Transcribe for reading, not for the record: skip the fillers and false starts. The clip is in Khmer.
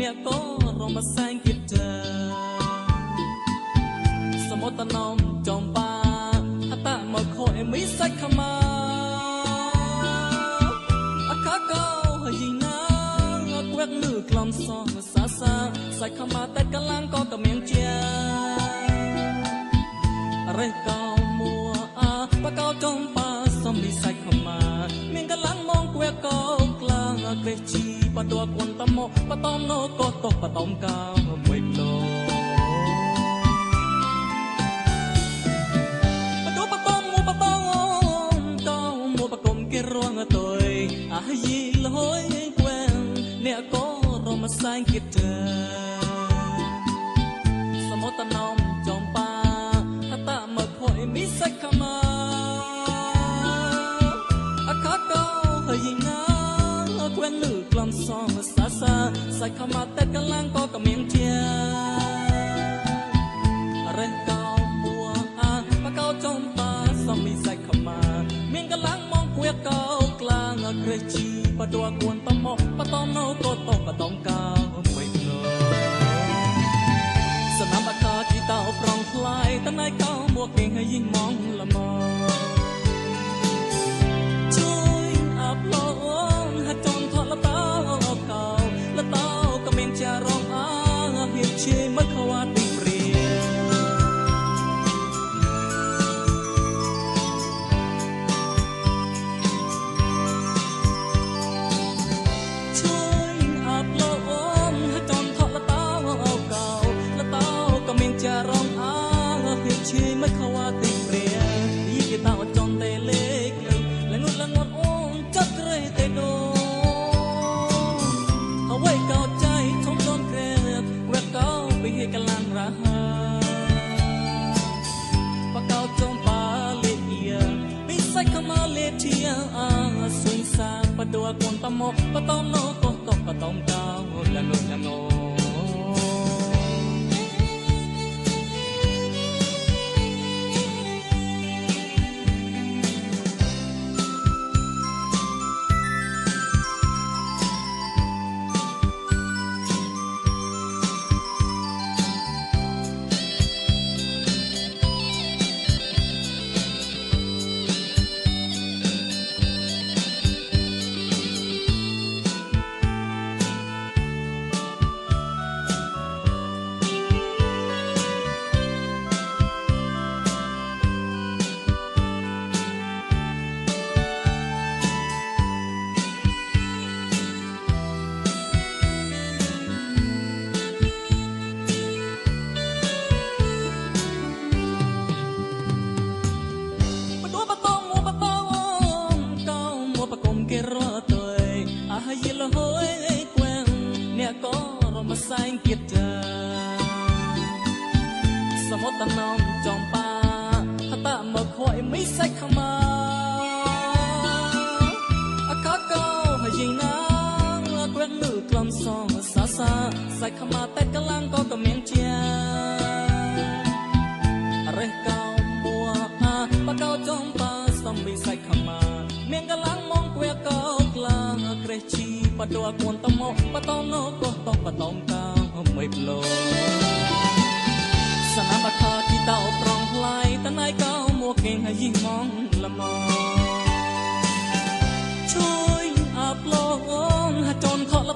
អ្នកក៏រំសាយគិតเธอสมตนอมจอมปาអតមកខោអេមីសាច់ខមាអកាកោយីណាគួកលឺក្លំសងសាសាសាច់ខមាតែកលាំងក៏កមៀងជារេកោមួអាបកោចុំបាសំលីសាច់ខមាមានកលាំងមងគួកកោក្លាងក្រេះជីបតួគនតមបតំណូក៏តបតំកោមួយលោរងតើអាយីលយគួងអ្នកក៏រំសាយគិតเธอสมตนอมจอมปาអតមកខយមីសាច់ខមាអកាកោយីណាគួងលឺក្លំសងសាសាសាច់ខមាតែកលាំងក៏កមៀងជារេកោមួអាបកោចុំបាសំមីសាច់ខមាមានកលាំងគួកកោក្លាងក្រេះជីបតួគួនតមបតំណូក៏តបតំកោមួយលោសណាមកាជីតោប្រងថ្លៃតណៃកោមកគេឲ្យយីមងលមជួយអាប់ឡូនហចនថលតោកោលតោក៏មានចារងអាហៀជេមកខ្វាទីព្រារងអាហៀជេមកខ្វាទីព្រាយីគេតោចនទេលេកលងលងអូនจัดរេទេដូអ្វីកោใจធំដនក្រែវែកោវិហេកឡានរាហាបកោចុំបាលេជាពិសៃខមាលេជាអាសុញសាបដួកូនតមកបតំណូក៏តបតំកោលងលងគេរត់ទៅអាយីលហយគួងអ្នកក៏រំសាយគិតเธอสมตนอมจอมปาអតមកខយមីសាច់ខមាអកាកោយីណាគួងលឺក្លំសងសាសាសាច់ខមាតែកលាំងក៏កមៀងជារេះកោមួអាបកោចុំបាសំមីសាច់ខមាមានកលាំងមងគួកកោក្លាងក្រេះជីបតួគួនតមបតំណូក៏តបតំកោមួយលោសណាមខាជីតោប្រងថ្លៃតណៃកោមកគេឲ្យយីមងលមជួយអាប់ឡូនហចនថល